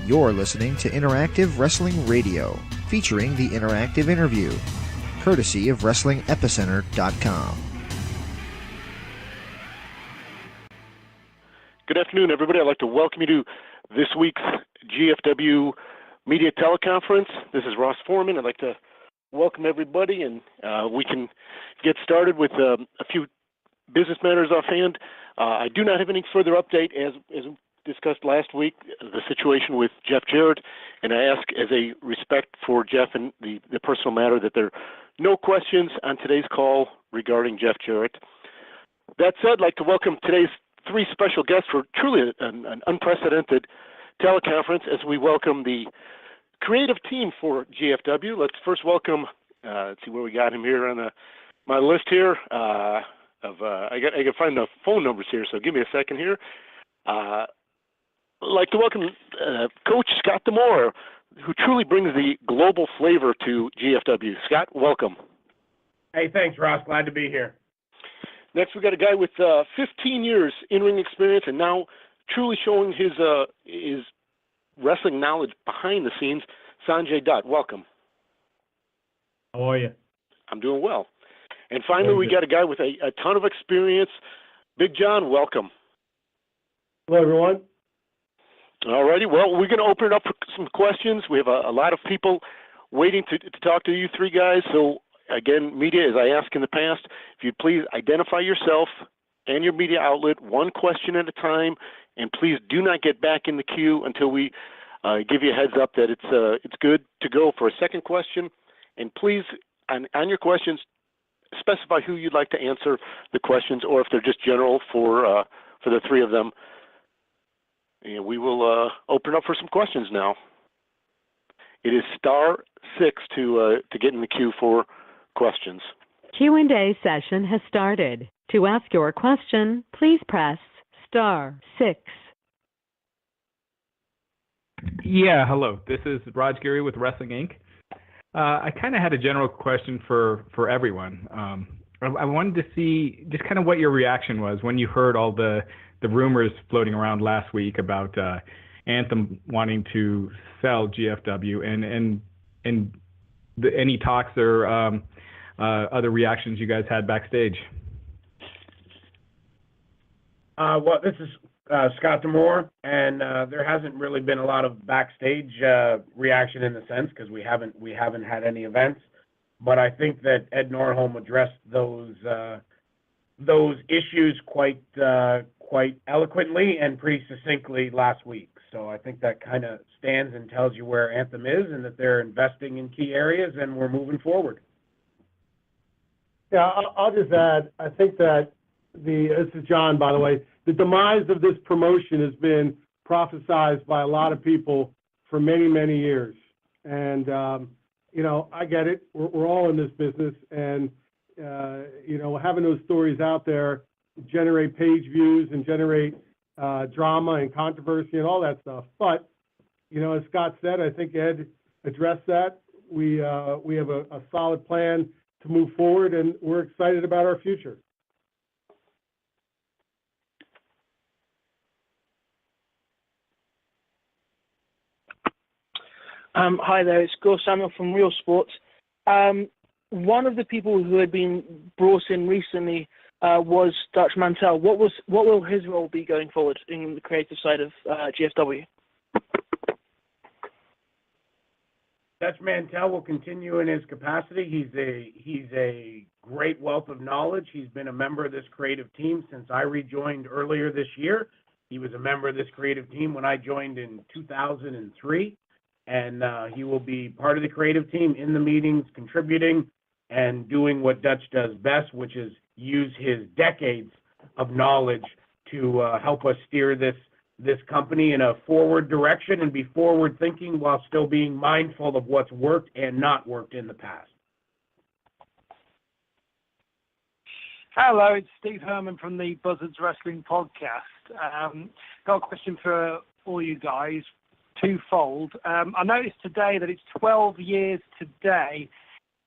You're listening to Interactive Wrestling Radio, featuring the Interactive Interview, courtesy of WrestlingEpicenter.com. Good afternoon, everybody. I'd like to welcome you to this week's GFW Media Teleconference. This is Ross Foreman. I'd like to welcome everybody, and we can get started with a few business matters offhand. I do not have any further update as discussed last week, the situation with Jeff Jarrett, and I ask as a respect for Jeff and the personal matter that there are no questions on today's call regarding Jeff Jarrett. That said, I'd like to welcome today's three special guests for truly an unprecedented teleconference as we welcome the creative team for GFW. Let's first welcome, let's see where we got him here on my list here. I got to find the phone numbers here, so give me a second here. I'd like to welcome Coach Scott Demore, who truly brings the global flavor to GFW. Scott, welcome. Hey, thanks, Ross. Glad to be here. Next, we got a guy with 15 years in-ring experience and now truly showing his wrestling knowledge behind the scenes. Sonjay Dutt, welcome. How are you? I'm doing well. And finally, we got a guy with a ton of experience. Big John, welcome. Hello, everyone. All righty. Well, we're going to open it up for some questions. We have a lot of people waiting to talk to you three guys. So, again, media, as I asked in the past, if you'd please identify yourself and your media outlet one question at a time, and please do not get back in the queue until we give you a heads up that it's good to go for a second question. And please, on your questions, specify who you'd like to answer the questions, or if they're just general for the three of them. And we will open up for some questions now. It is *6 to get in the queue for questions. Q&A session has started. To ask your question, please press *6. Yeah, hello. This is Raj Giri with Wrestling Inc. I kind of had a general question for everyone. I wanted to see just kind of what your reaction was when you heard all the rumors floating around last week about Anthem wanting to sell GFW and any talks or other reactions you guys had backstage. Well, this is Scott Demore, and there hasn't really been a lot of backstage reaction in the sense because we haven't had any events. But I think that Ed Norholm addressed those issues quite eloquently and pretty succinctly last week. So I think that kind of stands and tells you where Anthem is and that they're investing in key areas and we're moving forward. Yeah, I'll just add, I think that this is John, by the way, the demise of this promotion has been prophesized by a lot of people for many, many years. And, I get it. We're all in this business. And, having those stories out there generate page views and generate drama and controversy and all that stuff. But, as Scott said, I think Ed addressed that. We have a solid plan to move forward, and we're excited about our future. Hi there, it's Gur Samuel from Real Sports. One of the people who had been brought in recently was Dutch Mantell. What will his role be going forward in the creative side of GFW? Dutch Mantell will continue in his capacity. He's a great wealth of knowledge. He's been a member of this creative team since I rejoined earlier this year. He was a member of this creative team when I joined in 2003. And he will be part of the creative team in the meetings, contributing and doing what Dutch does best, which is use his decades of knowledge to help us steer this company in a forward direction and be forward thinking while still being mindful of what's worked and not worked in the past. Hello, it's Steve Herman from the Buzzards Wrestling Podcast. Got a question for all you guys. Twofold. I noticed today that it's 12 years today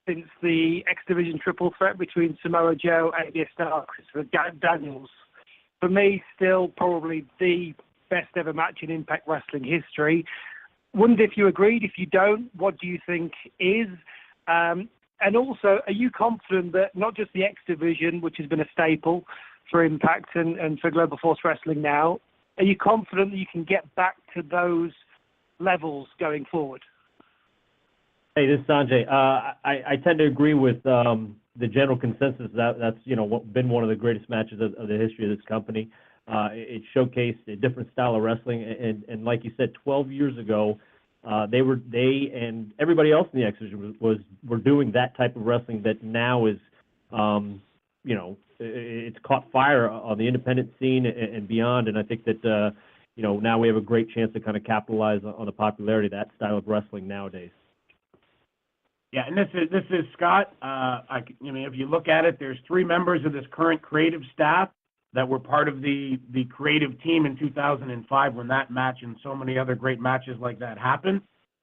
since the X Division triple threat between Samoa Joe, AJ Styles, Christopher Daniels. For me, still probably the best ever match in Impact Wrestling history. wondered if you agreed. If you don't, what do you think is? And also, are you confident that not just the X division, which has been a staple for Impact and for Global Force Wrestling now, are you confident that you can get back to those levels going forward? Hey, this is Sonjay. I tend to agree with the general consensus that's been one of the greatest matches of the history of this company. It showcased a different style of wrestling, and like you said, 12 years ago, they and everybody else in the X Division were doing that type of wrestling that now is, it's caught fire on the independent scene and beyond. And I think that now we have a great chance to kind of capitalize on the popularity of that style of wrestling nowadays. Yeah, and this is Scott. If you look at it, there's 3 members of this current creative staff that were part of the creative team in 2005 when that match and so many other great matches like that happened.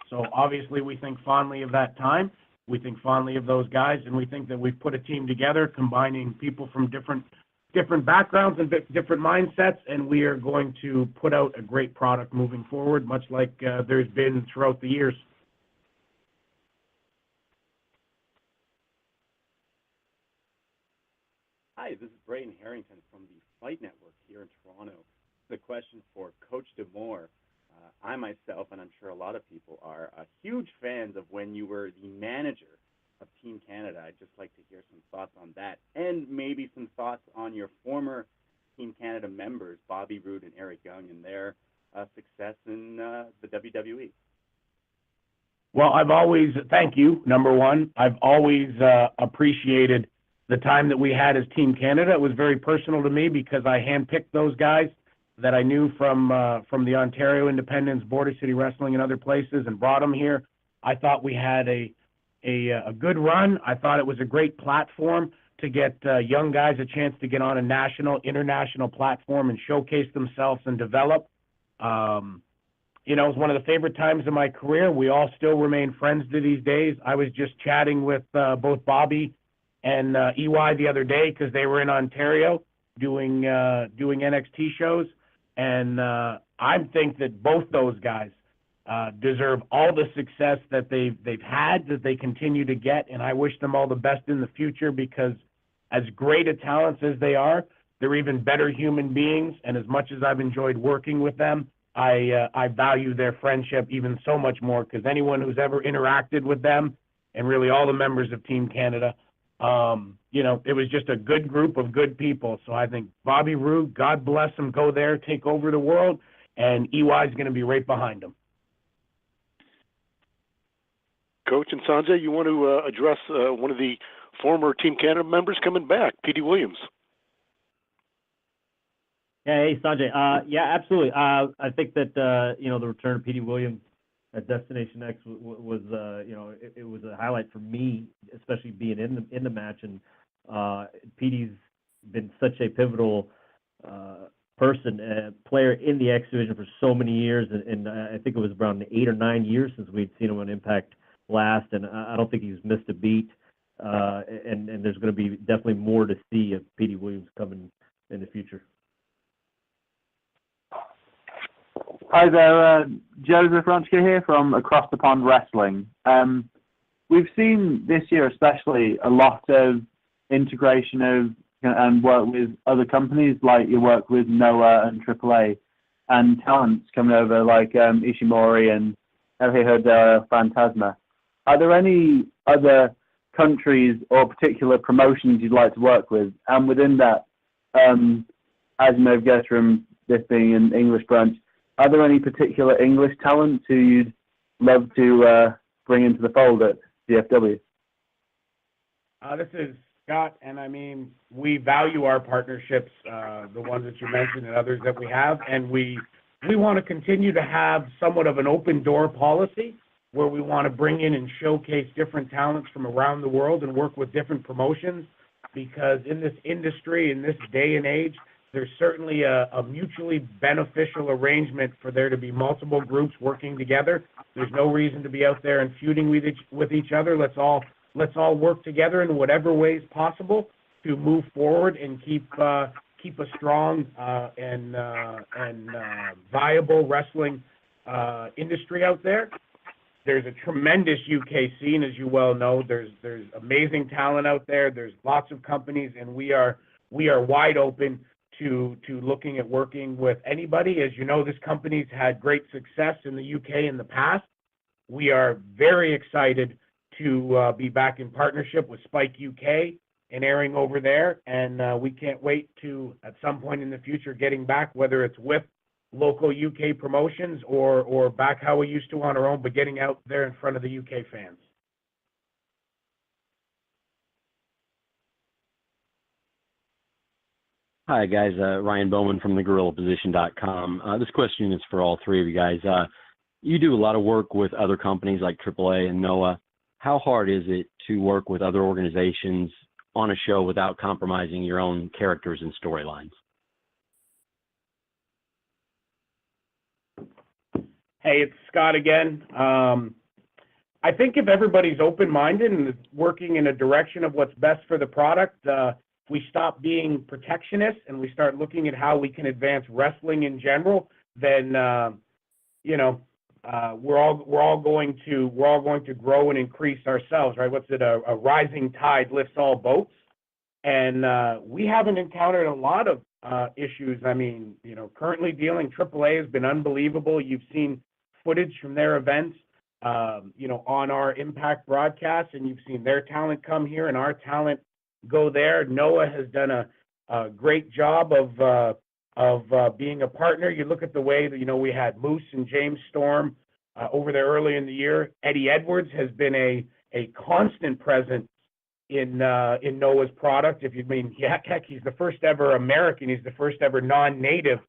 So obviously we think fondly of that time. We think fondly of those guys, and we think that we've put a team together combining people from different backgrounds and different mindsets, and we are going to put out a great product moving forward, much like there's been throughout the years. Hi, this is Brayden Harrington from the Fight Network here in Toronto. The question for Coach D'Amore. I myself, and I'm sure a lot of people are, huge fans of when you were the manager of Team Canada. I'd just like to hear some thoughts on that, and maybe some thoughts on your former Team Canada members, Bobby Roode and Eric Young, and their success in the WWE. Well, thank you, number one. I've always appreciated the time that we had as Team Canada. It was very personal to me because I handpicked those guys that I knew from the Ontario Independents, Border City Wrestling, and other places, and brought them here. I thought we had a good run. I thought it was a great platform to get young guys a chance to get on a national, international platform and showcase themselves and develop. It was one of the favorite times of my career. We all still remain friends to these days. I was just chatting with both Bobby and EY the other day because they were in Ontario doing NXT shows, and I think that both those guys deserve all the success that they've had, that they continue to get, and I wish them all the best in the future because as great a talents as they are, they're even better human beings, and as much as I've enjoyed working with them, I value their friendship even so much more because anyone who's ever interacted with them and really all the members of Team Canada, it was just a good group of good people. So I think Bobby Roode, God bless him, go there, take over the world, and EY is going to be right behind him. Coach and Sonjay, you want to address one of the former Team Canada members coming back, Petey Williams? Yeah, hey, Sonjay. Yeah, absolutely. I think that, the return of Petey Williams at Destination X was it was a highlight for me, especially being in the match. And Petey's been such a pivotal player in the X Division for so many years, and I think it was around 8 or 9 years since we'd seen him on Impact last, and I don't think he's missed a beat. And there's going to be definitely more to see of Petey Williams coming in the future. Hi there, Joseph Ronchka here from Across the Pond Wrestling. We've seen this year especially a lot of integration of and work with other companies like your work with Noah and AAA, and talents coming over like Ishimori and Elhihud Phantasma. Are there any other countries or particular promotions you'd like to work with? And within that, as you may have guessed from this being an English branch, are there any particular English talents who you'd love to bring into the fold at GFW? This is Scott, and we value our partnerships, the ones that you mentioned and others that we have, and we want to continue to have somewhat of an open door policy where we want to bring in and showcase different talents from around the world and work with different promotions, because in this industry, in this day and age, there's certainly a mutually beneficial arrangement for there to be multiple groups working together. There's no reason to be out there and feuding with each other. Let's all work together in whatever ways possible to move forward and keep a strong and viable wrestling industry out there. There's a tremendous UK scene, as you well know. There's amazing talent out there. There's lots of companies, and we are wide open to looking at working with anybody. As you know, this company's had great success in the UK in the past. We are very excited to be back in partnership with Spike UK and airing over there, and we can't wait to, at some point in the future, getting back, whether it's with local UK promotions or back how we used to on our own, but getting out there in front of the UK fans. Hi, guys. Ryan Bowman from thegorillaposition.com. This question is for all three of you guys. You do a lot of work with other companies like AAA and NOAA. How hard is it to work with other organizations on a show without compromising your own characters and storylines? Hey, it's Scott again. I think if everybody's open-minded and is working in a direction of what's best for the product, if we stop being protectionist and we start looking at how we can advance wrestling in general, then we're all going to grow and increase ourselves, right? What's it? A rising tide lifts all boats, and we haven't encountered a lot of issues. I mean, currently AAA has been unbelievable. You've seen footage from their events, on our Impact broadcast, and you've seen their talent come here and our talent go there. NOAA has done a great job of being a partner. You look at the way that, we had Moose and James Storm over there early in the year. Eddie Edwards has been a constant presence in NOAA's product. Heck, he's the first ever American. He's the first ever non-native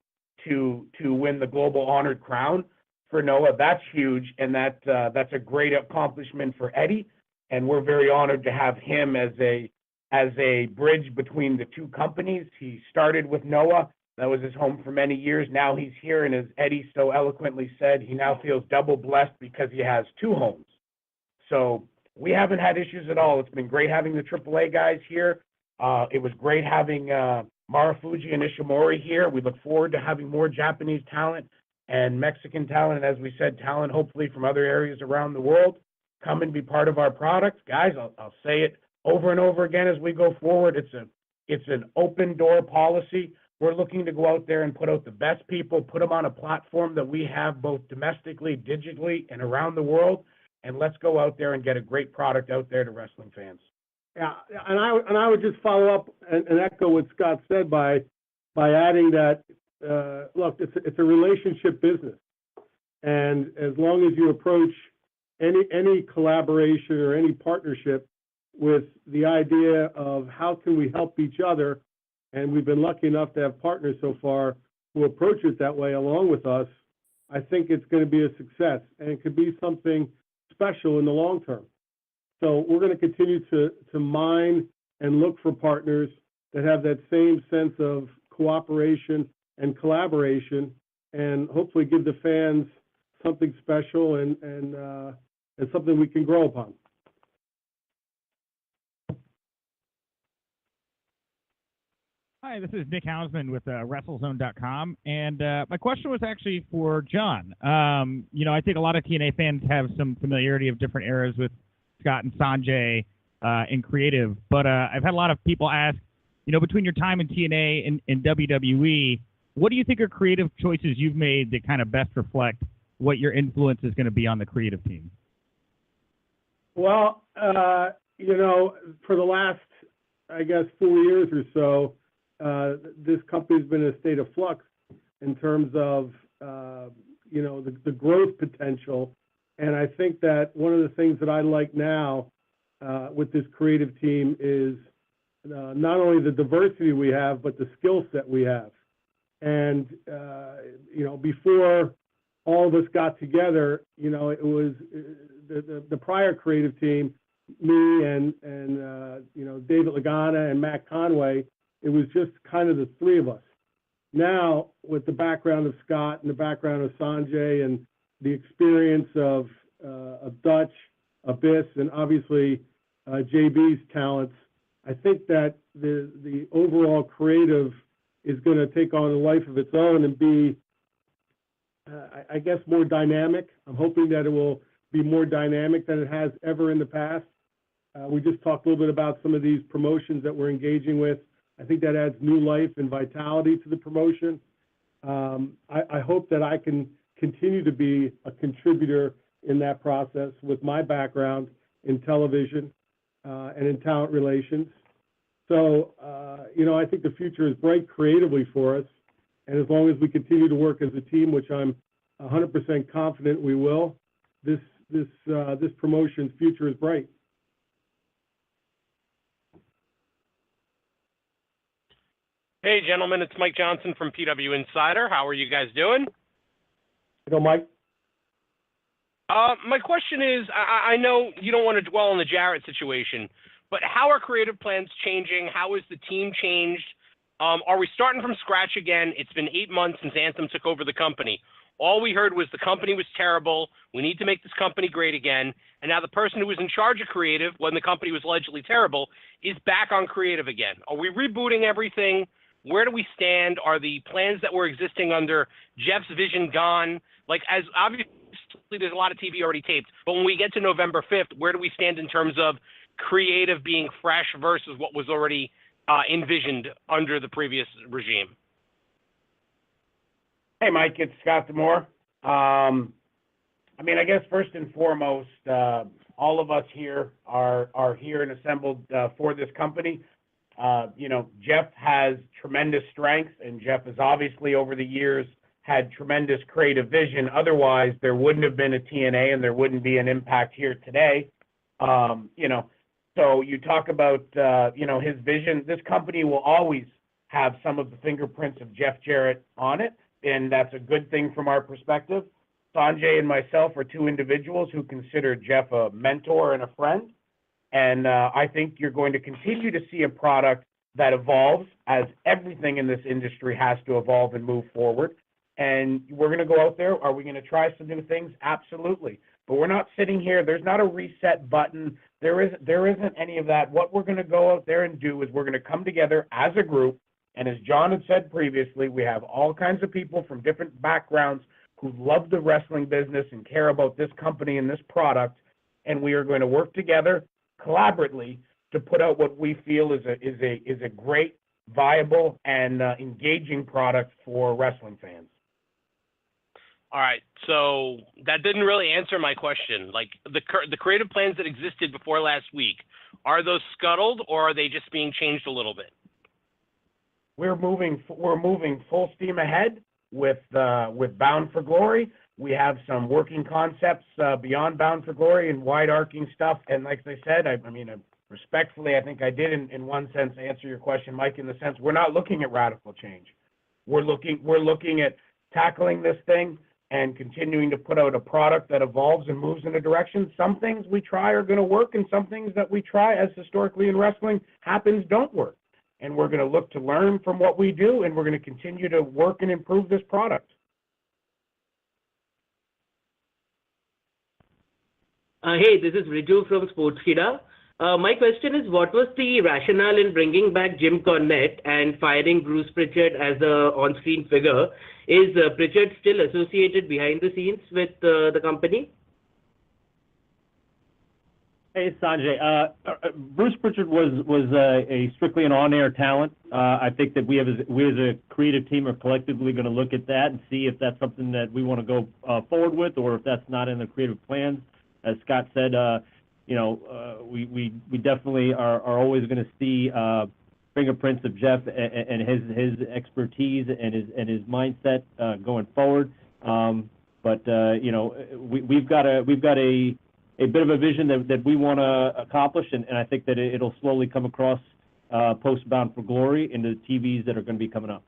to win the Global Honored Crown for NOAA. That's huge, and that's a great accomplishment for Eddie. And we're very honored to have him as a bridge between the two companies. He started with NOAA. That was his home for many years. Now he's here, and as Eddie so eloquently said, he now feels double blessed because he has two homes. So we haven't had issues at all. It's been great having the AAA guys here. It was great having Marufuji and Ishimori here. We look forward to having more Japanese talent and Mexican talent, and as we said, talent hopefully from other areas around the world come and be part of our product. Guys, I'll say it over and over again as we go forward. It's an open door policy. We're looking to go out there and put out the best people, put them on a platform that we have both domestically, digitally, and around the world, and let's go out there and get a great product out there to wrestling fans. Yeah, and I would just follow up and echo what Scott said by adding that, look, it's a relationship business, and as long as you approach any collaboration or any partnership with the idea of how can we help each other, and we've been lucky enough to have partners so far who approach it that way along with us, I think it's going to be a success, and it could be something special in the long term. So we're going to continue to mine and look for partners that have that same sense of cooperation and collaboration, and hopefully give the fans something special and something we can grow upon. Hi, this is Nick Hausman with WrestleZone.com, and my question was actually for John. I think a lot of TNA fans have some familiarity of different eras with Scott and Sonjay in creative, but I've had a lot of people ask, between your time in TNA and WWE, what do you think are creative choices you've made that kind of best reflect what your influence is going to be on the creative team? Well, for the last, 4 years or so, this company's been in a state of flux in terms of, the growth potential. And I think that one of the things that I like now with this creative team is not only the diversity we have, but the skill set we have. And, before all of us got together, it was the prior creative team, me and David Lagana and Matt Conway. It was just kind of the three of us. Now, with the background of Scott and the background of Sonjay and the experience of Dutch, Abyss, and obviously JB's talents, I think that the overall creative is going to take on a life of its own and be I guess, more dynamic. I'm hoping that it will be more dynamic than it has ever in the past. We just talked a little bit about some of these promotions that we're engaging with. I think that adds new life and vitality to the promotion. I hope that I can continue to be a contributor in that process with my background in television and in talent relations. So, I think the future is bright creatively for us. And as long as we continue to work as a team, which I'm 100% confident we will, this promotion's future is bright. Hey, gentlemen, it's Mike Johnson from PW Insider. How are you guys doing? Hello, Mike. My question is, I know you don't want to dwell on the Jarrett situation, but how are creative plans changing? How has the team changed? Are we starting from scratch again? It's been 8 months since Anthem took over the company. All we heard was the company was terrible. We need to make this company great again. And now the person who was in charge of creative when the company was allegedly terrible is back on creative again. Are we rebooting everything? Where do we stand? Are the plans that were existing under Jeff's vision gone? Like, as obviously there's a lot of TV already taped, but when we get to November 5th, where do we stand in terms of creative being fresh versus what was already envisioned under the previous regime? Hey, Mike, it's Scott Demore. I guess first and foremost, all of us here are here and assembled for this company. Jeff has tremendous strength, and Jeff has obviously over the years had tremendous creative vision. Otherwise, there wouldn't have been a TNA and there wouldn't be an Impact here today. So you talk about, his vision. This company will always have some of the fingerprints of Jeff Jarrett on it, and that's a good thing from our perspective. Sonjay and myself are two individuals who consider Jeff a mentor and a friend, and I think you're going to continue to see a product that evolves, as everything in this industry has to evolve and move forward. And we're going to go out there. Are we going to try some new things? Absolutely. But we're not sitting here. There's not a reset button. There isn't any of that. What we're going to go out there and do is we're going to come together as a group. And as John had said previously, we have all kinds of people from different backgrounds who love the wrestling business and care about this company and this product. And we are going to work together collaboratively to put out what we feel is a great, viable, and engaging product for wrestling fans. All right, so that didn't really answer my question. Like, the creative plans that existed before last week, are those scuttled or are they just being changed a little bit? We're moving full steam ahead with Bound for Glory. We have some working concepts beyond Bound for Glory and wide arcing stuff. And like I said, respectfully, I think I did in one sense answer your question, Mike, in the sense we're not looking at radical change. We're looking at tackling this thing and continuing to put out a product that evolves and moves in a direction. Some things we try are going to work, and some things that we try, as historically in wrestling happens, don't work. And we're going to look to learn from what we do, and we're going to continue to work and improve this product. Hey, this is Riju from Sportskeeda. My question is, what was the rationale in bringing back Jim Cornette and firing Bruce Pritchard as a on-screen figure? Is Pritchard still associated behind the scenes with the company? Hey, it's Sonjay. Bruce Pritchard was a strictly an on-air talent. I think that we as a creative team are collectively going to look at that and see if that's something that we want to go forward with, or if that's not in the creative plans. As Scott said, we definitely are always going to see fingerprints of Jeff and his expertise and his mindset going forward. But we've got a bit of a vision that we want to accomplish, and I think that it'll slowly come across post-Bound for Glory into the TVs that are going to be coming up.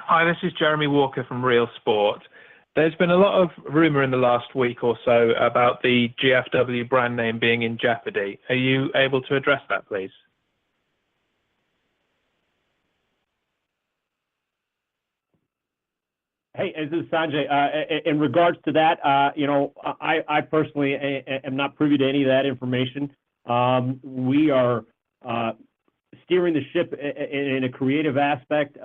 Hi, this is Jeremy Walker from Real Sport. There's been a lot of rumor in the last week or so about the GFW brand name being in jeopardy. Are you able to address that, please? Hey, this is Sonjay. In regards to that, I personally am not privy to any of that information. We are steering the ship in a creative aspect,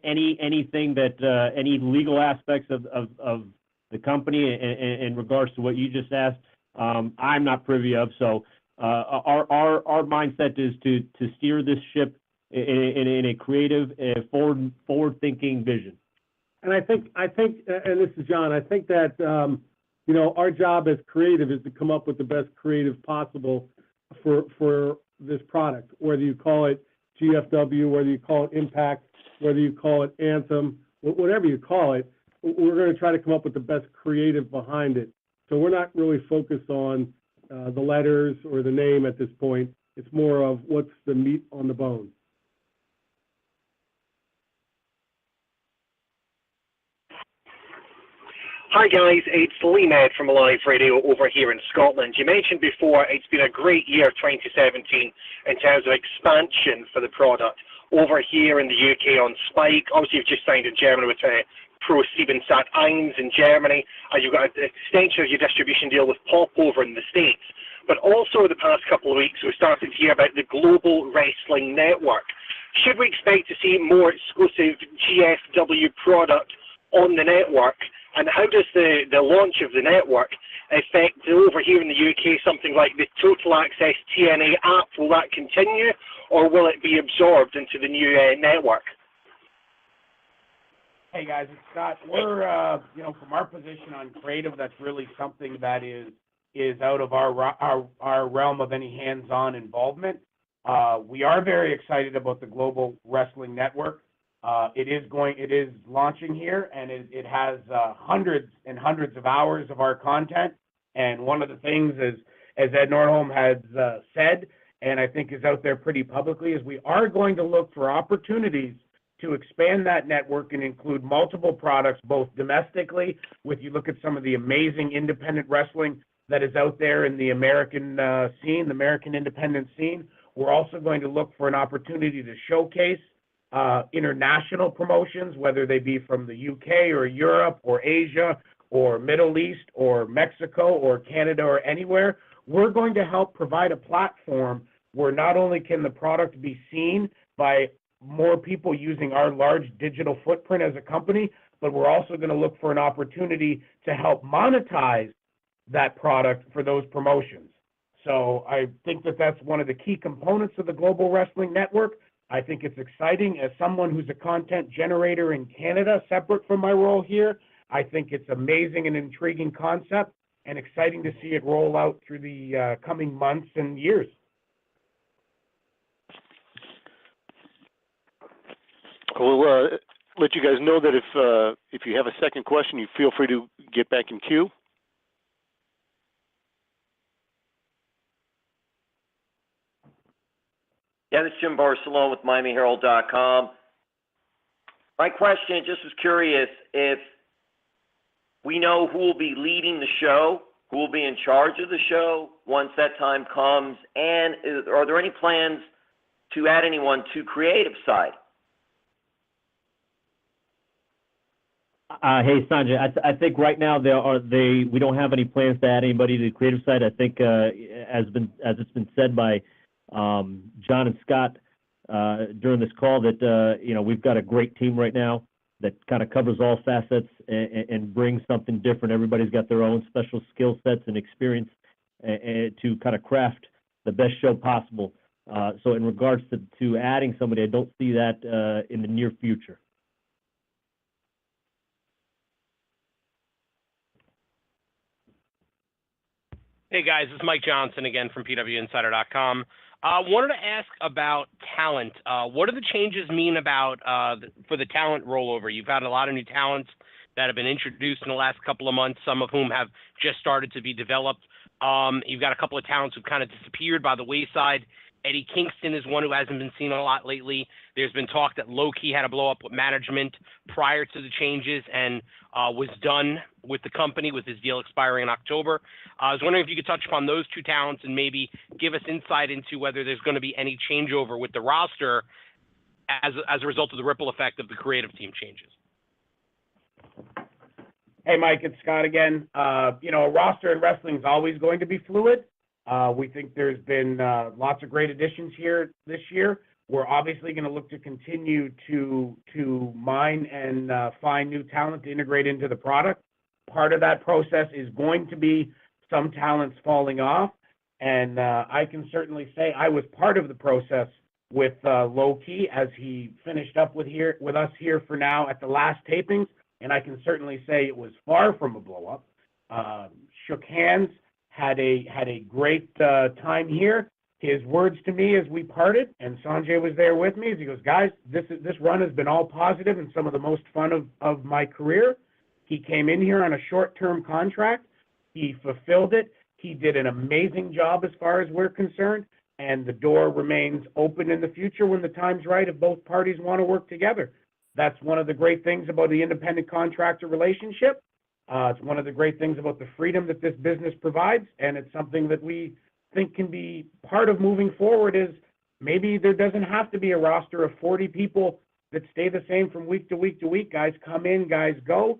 anything that any legal aspects of the company in regards to what you just asked, I'm not privy of. So our mindset is to steer this ship in a creative, forward-thinking vision. And I think, and this is John. I think that our job as creative is to come up with the best creative possible for this product, whether you call it GFW, whether you call it Impact, whether you call it Anthem, whatever you call it. We're going to try to come up with the best creative behind it. So we're not really focused on the letters or the name at this point. It's more of what's the meat on the bone. Hi guys, it's Lee Ned from Live Radio over here in Scotland. You mentioned before it's been a great year 2017 in terms of expansion for the product over here in the UK on Spike. Obviously you've just signed in Germany with Pro7 Sat1 in Germany, and you've got an extension of your distribution deal with Pop over in the States. But also the past couple of weeks we started to hear about the Global Wrestling Network. Should we expect to see more exclusive GFW product on the network? And how does the launch of the network affect over here in the UK something like the Total Access TNA app? Will that continue, or will it be absorbed into the new network? Hey guys, it's Scott. We're from our position on creative, that's really something that is out of our realm of any hands-on involvement. We are very excited about the Global Wrestling Network. It is launching here, and it has hundreds and hundreds of hours of our content. And one of the things is, as Ed Nordholm has said, and I think is out there pretty publicly, is we are going to look for opportunities to expand that network and include multiple products, both domestically, you look at some of the amazing independent wrestling that is out there in the American scene, the American independent scene. We're also going to look for an opportunity to showcase international promotions, whether they be from the UK or Europe or Asia or Middle East or Mexico or Canada or anywhere. We're going to help provide a platform where not only can the product be seen by more people using our large digital footprint as a company, but we're also going to look for an opportunity to help monetize that product for those promotions. So I think that that's one of the key components of the Global Wrestling Network. I think it's exciting. As someone who's a content generator in Canada, separate from my role here, I think it's amazing and intriguing concept, and exciting to see it roll out through the coming months and years. We'll let you guys know that if you have a second question, you feel free to get back in queue. Yeah, this is Jim Barcelona with MiamiHerald.com. My question, just was curious if we know who will be leading the show, who will be in charge of the show once that time comes, and are there any plans to add anyone to creative side? Hey, Sonjay, I think right now we don't have any plans to add anybody to the creative side. I think as it's been said by John and Scott during this call that we've got a great team right now that kind of covers all facets and brings something different. Everybody's got their own special skill sets and experience to kind of craft the best show possible. So in regards to adding somebody, I don't see that in the near future. Hey guys, it's Mike Johnson again from PWInsider.com. Wanted to ask about talent. What do the changes mean about for the talent rollover? You've had a lot of new talents that have been introduced in the last couple of months, some of whom have just started to be developed. You've got a couple of talents who've kind of disappeared by the wayside. Eddie Kingston is one who hasn't been seen a lot lately. There's been talk that Low-Key had a blow up with management prior to the changes and was done with the company with his deal expiring in October. I was wondering if you could touch upon those two talents and maybe give us insight into whether there's going to be any changeover with the roster as a result of the ripple effect of the creative team changes. Hey, Mike, it's Scott again. A roster in wrestling is always going to be fluid. We think there's been lots of great additions here this year. We're obviously going to look to continue to mine and find new talent to integrate into the product. Part of that process is going to be some talents falling off, and I can certainly say I was part of the process with Low Key as he finished up with us here for now at the last tapings, and I can certainly say it was far from a blow up. Shook hands, had a great time here. His words to me as we parted, and Sonjay was there with me, as he goes, guys, this run has been all positive and some of the most fun of my career. He came in here on a short-term contract. He fulfilled it. He did an amazing job as far as we're concerned, and the door remains open in the future when the time's right if both parties want to work together. That's one of the great things about the independent contractor relationship. It's one of the great things about the freedom that this business provides, and it's something that we think can be part of moving forward. Is maybe there doesn't have to be a roster of 40 people that stay the same from week to week to week. Guys come in, guys go.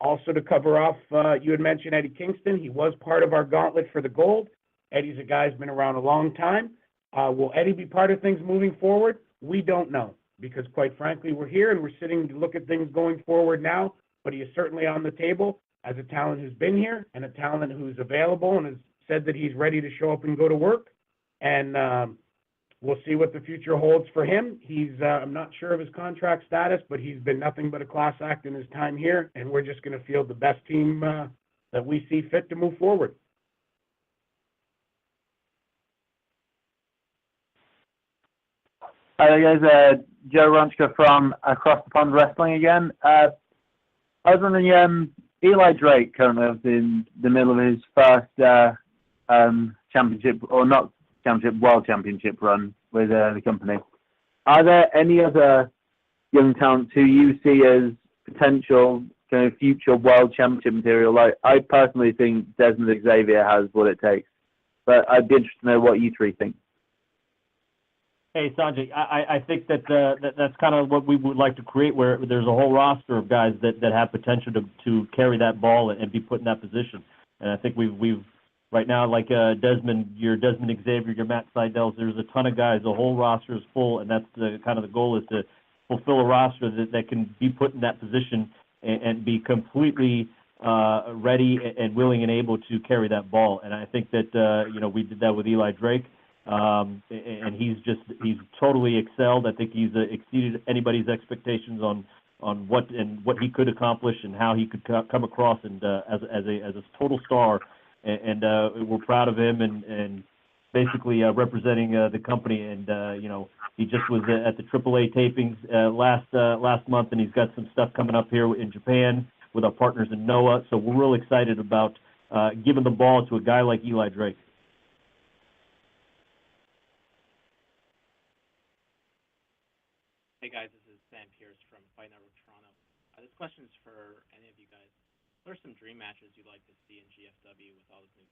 Also to cover off, you had mentioned Eddie Kingston. He was part of our gauntlet for the gold. Eddie's a guy who's been around a long time. Will Eddie be part of things moving forward? We don't know, because quite frankly, we're here and we're sitting to look at things going forward now, but he is certainly on the table as a talent who's been here and a talent who's available and has said that he's ready to show up and go to work. And we'll see what the future holds for him. He's, I'm not sure of his contract status, but he's been nothing but a class act in his time here, and we're just going to field the best team that we see fit to move forward. Hi guys, Joe Ronchka from Across the Pond Wrestling again. I was wondering, Eli Drake currently obviously in the middle of his first championship, or not championship, world championship run with the company. Are there any other young talents who you see as potential kind of future world championship material? Like, I personally think Desmond Xavier has what it takes, but I'd be interested to know what you three think. Hey, Sanjay, I think that that's kind of what we would like to create, where there's a whole roster of guys that have potential to carry that ball and be put in that position. And I think we've right now, like Desmond, your Desmond Xavier, your Matt Seidels, there's a ton of guys. The whole roster is full, and that's the kind of the goal, is to fulfill a roster that can be put in that position and be completely ready and willing and able to carry that ball. And I think that we did that with Eli Drake. And he's totally excelled. I think he's exceeded anybody's expectations on what he could accomplish and how he could come across and as a total star. And we're proud of him and basically representing the company. And he just was at the AAA tapings last month, and he's got some stuff coming up here in Japan with our partners in Noah. So we're real excited about giving the ball to a guy like Eli Drake. Hey guys, this is Sam Pierce from Fight Network Toronto. This question is for any of you guys. What are some dream matches you'd like to see in GFW with all this new?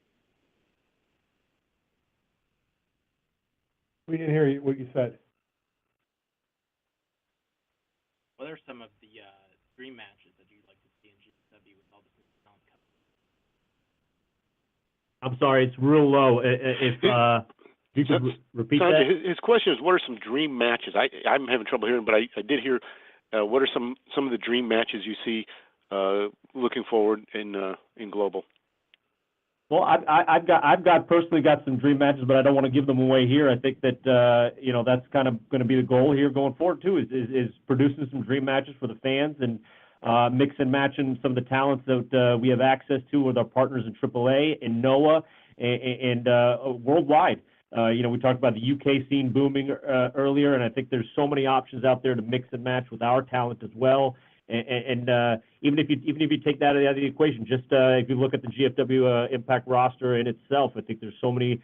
We didn't hear what you said. What are some of the dream matches that you'd like to see in GFW with all this new talent coming? I'm sorry, it's real low. If you could repeat Sanjay, that. his question is, what are some dream matches? I'm having trouble hearing, but I did hear. What are some of the dream matches you see looking forward in global? Well, I've personally got some dream matches, but I don't want to give them away here. I think that that's kind of going to be the goal here going forward too, is producing some dream matches for the fans and mix and matching some of the talents that we have access to with our partners in AAA, in NOAA, and worldwide. We talked about the UK scene booming earlier, and I think there's so many options out there to mix and match with our talent as well. And even if you take that out of the equation, just if you look at the GFW Impact roster in itself, I think there's so many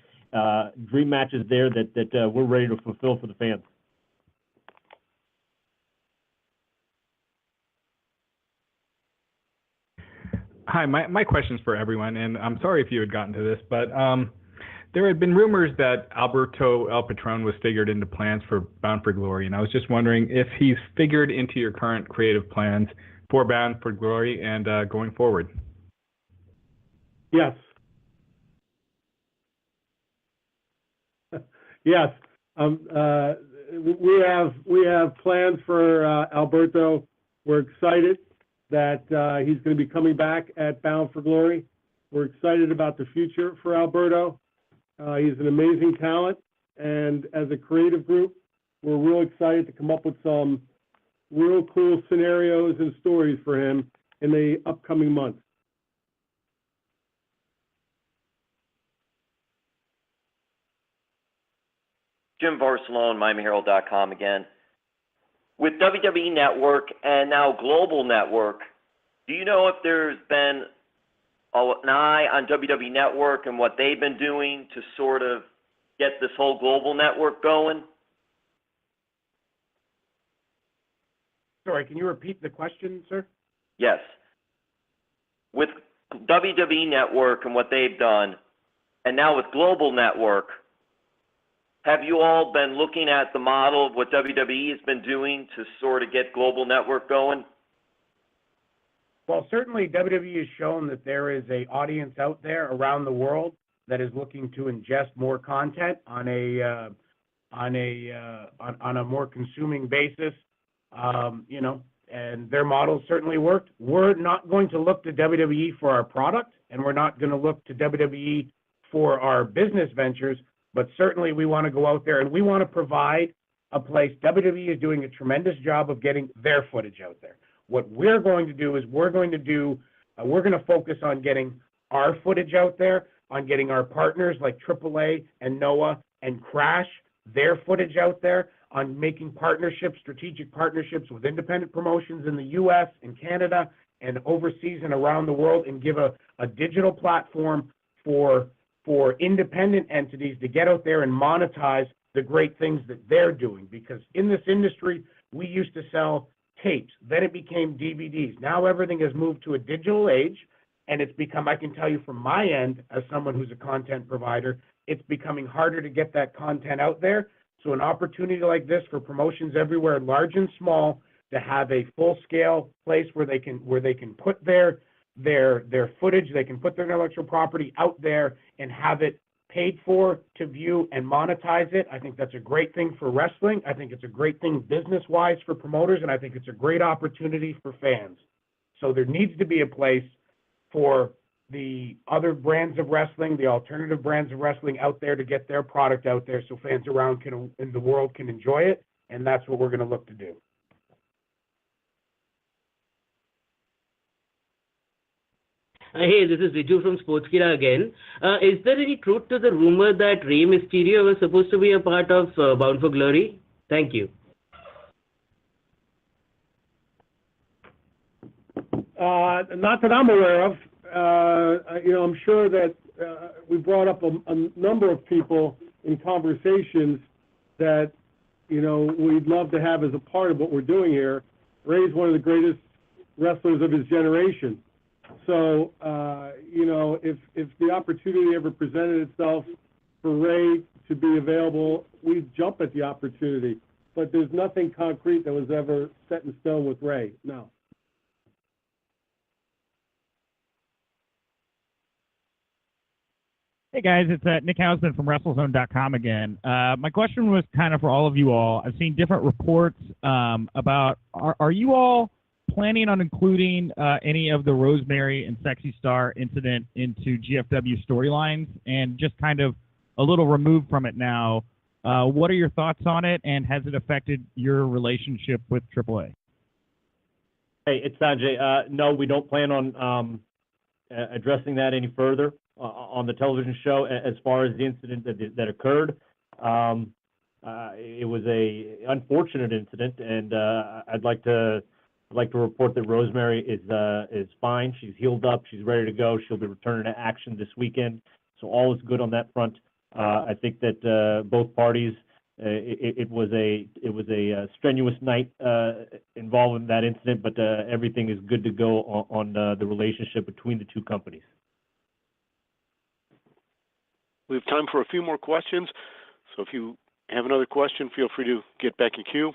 dream matches there that we're ready to fulfill for the fans. Hi, my question's for everyone, and I'm sorry if you had gotten to this, but there had been rumors that Alberto El Patron was figured into plans for Bound for Glory, and I was just wondering if he's figured into your current creative plans for Bound for Glory and going forward. Yes. Yes. We have plans for Alberto. We're excited that he's going to be coming back at Bound for Glory. We're excited about the future for Alberto. He's an amazing talent, and as a creative group, we're real excited to come up with some real cool scenarios and stories for him in the upcoming months. Jim Barcelone, MiamiHerald.com again. With WWE Network and now Global Network, do you know if there's been an eye on WWE Network and what they've been doing to sort of get this whole global network going? Sorry, can you repeat the question, sir? Yes. With WWE Network and what they've done, and now with Global Network, have you all been looking at the model of what WWE has been doing to sort of get Global Network going? Well, certainly WWE has shown that there is an audience out there around the world that is looking to ingest more content on a more consuming basis. And their model certainly worked. We're not going to look to WWE for our product, and we're not going to look to WWE for our business ventures, but certainly we want to go out there and we want to provide a place. WWE is doing a tremendous job of getting their footage out there. What we're going to do is we're going to focus on getting our footage out there, on getting our partners like AAA and Noah and Crash, their footage out there, on making partnerships, strategic partnerships with independent promotions in the U.S. and Canada and overseas and around the world, and give a digital platform for independent entities to get out there and monetize the great things that they're doing. Because in this industry, we used to sell tapes, then it became DVDs. Now everything has moved to a digital age, and it's become, I can tell you from my end, as someone who's a content provider, it's becoming harder to get that content out there. So an opportunity like this for promotions everywhere, large and small, to have a full-scale place where they can put their footage, they can put their intellectual property out there and have it paid for to view and monetize it. I think that's a great thing for wrestling. I think it's a great thing business-wise for promoters, and I think it's a great opportunity for fans. So there needs to be a place for the other brands of wrestling, the alternative brands of wrestling out there to get their product out there so fans around in the world can enjoy it, and that's what we're going to look to do. Hey, this is Riju from Sportskeeda again. Is there any truth to the rumor that Rey Mysterio was supposed to be a part of Bound for Glory? Thank you. Not that I'm aware of. I'm sure that we brought up a number of people in conversations that, we'd love to have as a part of what we're doing here. Ray's one of the greatest wrestlers of his generation. So, if the opportunity ever presented itself for Ray to be available, we'd jump at the opportunity. But there's nothing concrete that was ever set in stone with Ray, no. Hey guys, it's Nick Hausman from WrestleZone.com again. My question was kind of for all of you all. I've seen different reports about, are you all planning on including any of the Rosemary and Sexy Star incident into GFW storylines? And just kind of a little removed from it now, what are your thoughts on it, and has it affected your relationship with AAA? Hey, it's Sonjay. No, we don't plan on addressing that any further on the television show. As far as the incident that occurred, it was a unfortunate incident, and I'd like to report that Rosemary is fine. She's healed up. She's ready to go. She'll be returning to action this weekend. So all is good on that front. I think that both parties, it was a strenuous night involved in that incident, but everything is good to go on the relationship between the two companies. We have time for a few more questions. So if you have another question, feel free to get back in queue.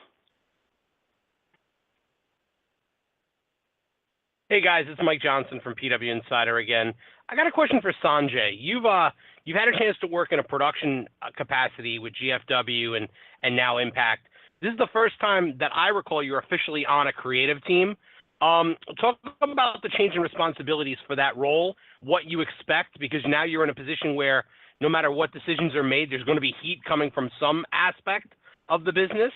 Hey guys, it's Mike Johnson from PW Insider again. I got a question for Sonjay. You've had a chance to work in a production capacity with GFW and now Impact. This is the first time that I recall you're officially on a creative team. Talk about the change in responsibilities for that role, what you expect, because now you're in a position where no matter what decisions are made, there's going to be heat coming from some aspect of the business,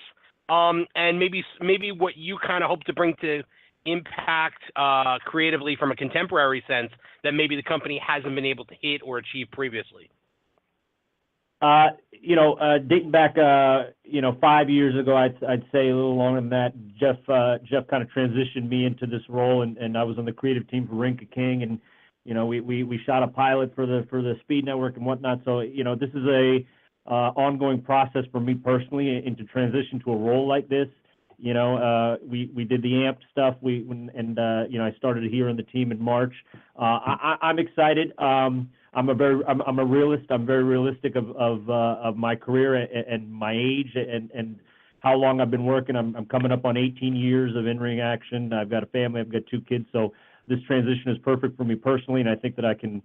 and maybe what you kind of hope to bring to Impact creatively from a contemporary sense that maybe the company hasn't been able to hit or achieve previously. Dating back, 5 years ago, I'd say a little longer than that, Jeff kind of transitioned me into this role, and I was on the creative team for Rinka King, and, we shot a pilot for the Speed Network and whatnot. So, this is a ongoing process for me personally, and to transition to a role like this. We did the AMP stuff. I started here on the team in March. I'm excited. I'm a realist. I'm very realistic of my career and my age and how long I've been working. I'm coming up on 18 years of in-ring action. I've got a family. I've got 2 kids. So this transition is perfect for me personally, and I think that I can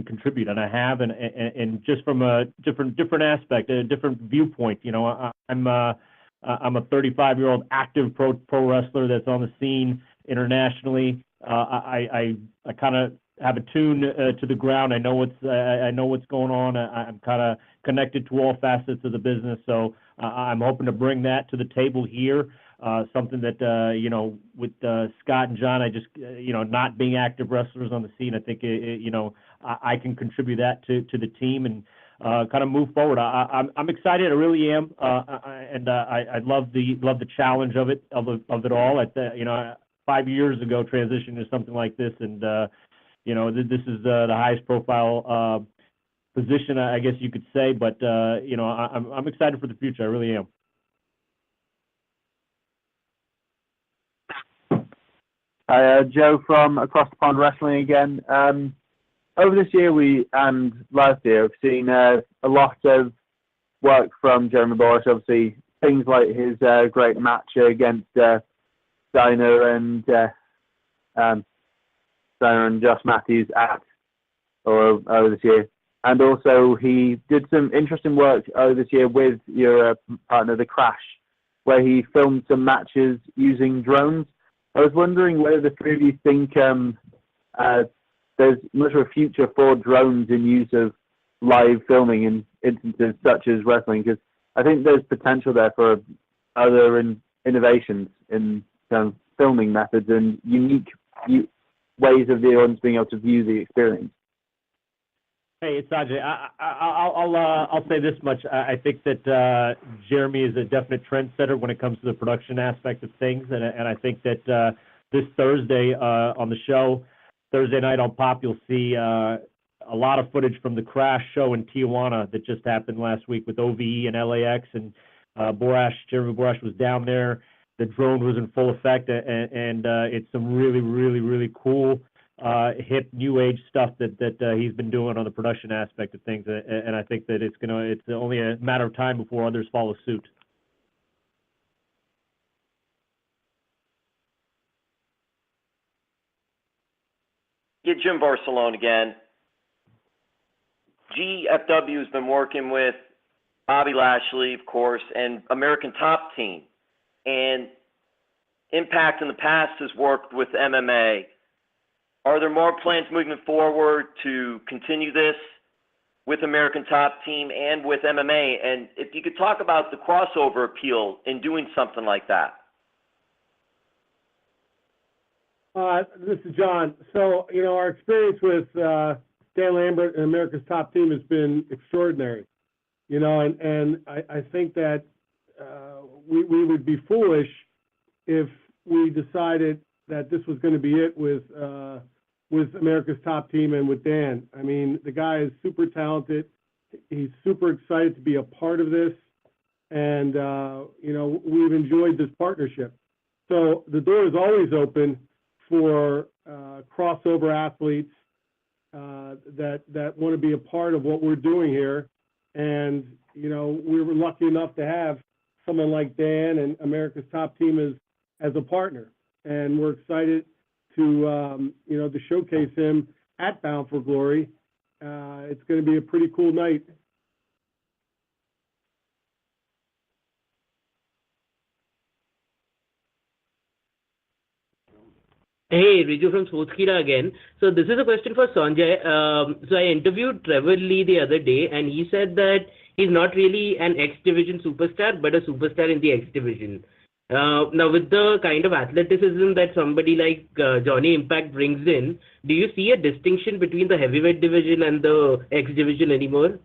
contribute, and I have, and just from a different aspect, a different viewpoint. I'm a 35-year-old active pro wrestler that's on the scene internationally. I kind of have a tune to the ground. I know what's going on. I'm kind of connected to all facets of the business. So I'm hoping to bring that to the table here. Something that with Scott and John, I just not being active wrestlers on the scene, I think I can contribute that to the team and kind of move forward. I'm excited. I really am, and I love the challenge of it all. 5 years ago, transition to something like this, and this is the highest profile position, I guess you could say. But I'm excited for the future. I really am. Hi, Joe from Across the Pond Wrestling again. Over this year and last year, I've seen a lot of work from Jeremy Borash. Obviously, things like his great match against Steiner and Josh Matthews over this year. And also, he did some interesting work over this year with your partner, The Crash, where he filmed some matches using drones. I was wondering whether the three of you think there's much of a future for drones in use of live filming in instances such as wrestling, because I think there's potential there for other innovations in filming methods and unique ways of the audience being able to view the experience. Hey, it's Sonjay. I'll say this much. I think that Jeremy is a definite trendsetter when it comes to the production aspect of things, and I think that this Thursday on the show, Thursday night on Pop, you'll see a lot of footage from the Crash show in Tijuana that just happened last week with OVE and LAX, and Jeremy Borash was down there. The drone was in full effect, and it's some really, really, really cool hip new age stuff that he's been doing on the production aspect of things, and I think that it's only a matter of time before others follow suit. Yeah, Jim Barcelone again. GFW has been working with Bobby Lashley, of course, and American Top Team. And Impact in the past has worked with MMA. Are there more plans moving forward to continue this with American Top Team and with MMA? And if you could talk about the crossover appeal in doing something like that. This is John. So, our experience with Dan Lambert and America's Top Team has been extraordinary. And I think that we would be foolish if we decided that this was going to be it with America's Top Team and with Dan. I mean, the guy is super talented. He's super excited to be a part of this. And, we've enjoyed this partnership. So the door is always open for crossover athletes that want to be a part of what we're doing here. And, we were lucky enough to have someone like Dan and America's Top Team as a partner. and we're excited to, to showcase him at Bound for Glory. It's going to be a pretty cool night. Hey, Riju from Sportskeeda again. So this is a question for Sonjay. So I interviewed Trevor Lee the other day, and he said that he's not really an X Division superstar, but a superstar in the X Division. Now, with the kind of athleticism that somebody like Johnny Impact brings in, do you see a distinction between the heavyweight division and the X Division anymore?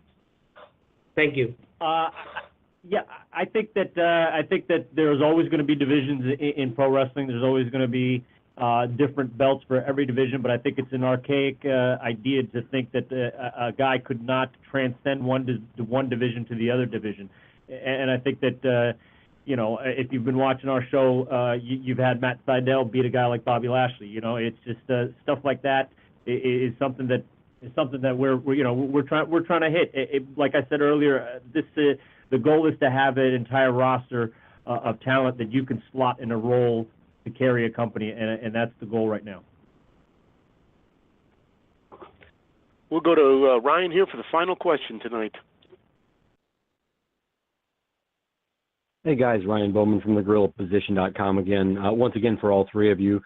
Thank you. Yeah, I think that there's always going to be divisions in pro wrestling. There's always going to be different belts for every division, but I think it's an archaic idea to think that a guy could not transcend one division to the other division. And I think that, if you've been watching our show, you've had Matt Sydal beat a guy like Bobby Lashley. It's just stuff like that is something that we're trying to hit. Like I said earlier, the goal is to have an entire roster of talent that you can slot in a role to carry a company, and that's the goal right now. We'll go to Ryan here for the final question tonight. Hey guys, Ryan Bowman from thegorillaposition.com again. Once again, for all three of you,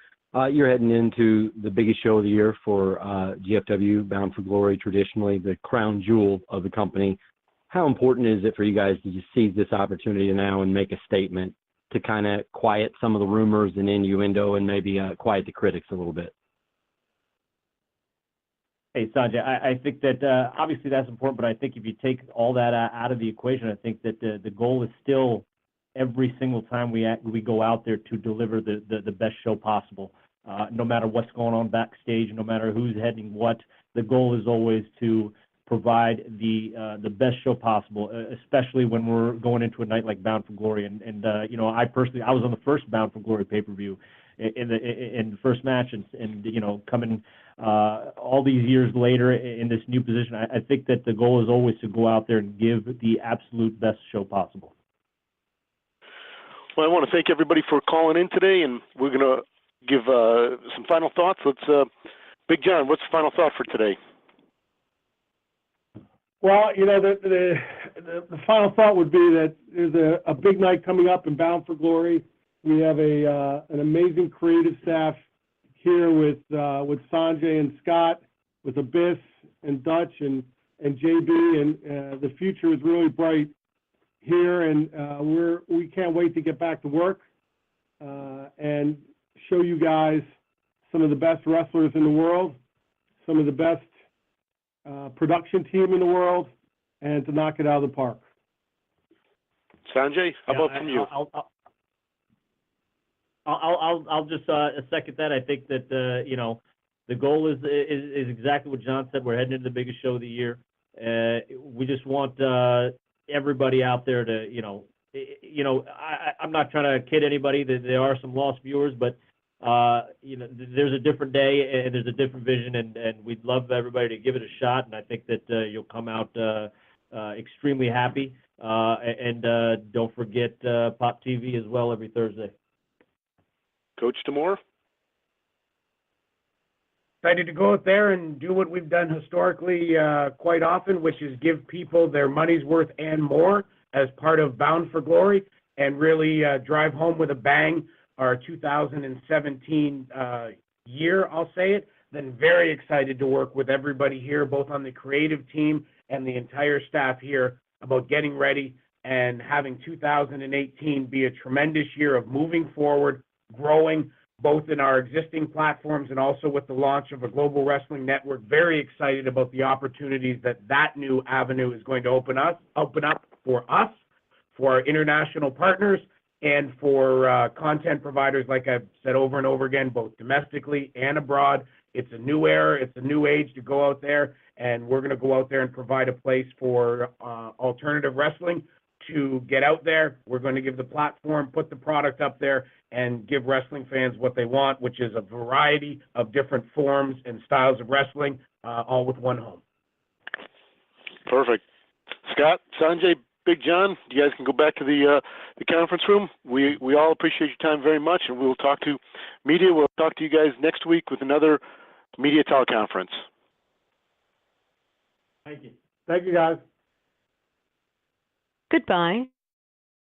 you're heading into the biggest show of the year for GFW, Bound for Glory, traditionally the crown jewel of the company. How important is it for you guys to just seize this opportunity now and make a statement to kind of quiet some of the rumors and innuendo and maybe quiet the critics a little bit? Hey, Sonjay, I think that obviously that's important, but I think if you take all that out of the equation, I think that the goal is still every single time we go out there to deliver the best show possible. No matter what's going on backstage, no matter who's heading what, the goal is always to provide the best show possible, especially when we're going into a night like Bound for Glory. And I personally, I was on the first Bound for Glory pay-per-view in the first match, and coming all these years later in this new position, I think that the goal is always to go out there and give the absolute best show possible. Well, I want to thank everybody for calling in today, and we're going to give some final thoughts. Big John, what's the final thought for today? Well, the final thought would be that there's a big night coming up in Bound for Glory. We have an amazing creative staff here with Sonjay and Scott, with Abyss and Dutch and JB, and the future is really bright here, and we can't wait to get back to work and show you guys some of the best wrestlers in the world, some of the best production team in the world, and to knock it out of the park. Sonjay, how about from you? I'll just second that. I think that the goal is exactly what John said. We're heading into the biggest show of the year. We just want everybody out there to I'm not trying to kid anybody that there are some lost viewers, but there's a different day and there's a different vision, and we'd love everybody to give it a shot. And I think that you'll come out extremely happy. And don't forget Pop TV as well every Thursday. Coach D'Amore? Excited to go out there and do what we've done historically quite often, which is give people their money's worth and more as part of Bound for Glory, and really drive home with a bang our 2017 year, I'll say it. Then very excited to work with everybody here, both on the creative team and the entire staff here, about getting ready and having 2018 be a tremendous year of moving forward, growing, both in our existing platforms and also with the launch of a global wrestling network. Very excited about the opportunities that new avenue is going to open up for us, for our international partners, and for content providers, like I've said over and over again, both domestically and abroad. It's a new era, it's a new age to go out there, and we're going to go out there and provide a place for alternative wrestling to get out there. We're going to give the platform, put the product up there, and give wrestling fans what they want, which is a variety of different forms and styles of wrestling, all with one home. Perfect. Scott, Sonjay, Big John, you guys can go back to the conference room. We all appreciate your time very much, and we'll talk to media. We'll talk to you guys next week with another media teleconference. Thank you. Thank you, guys. Goodbye.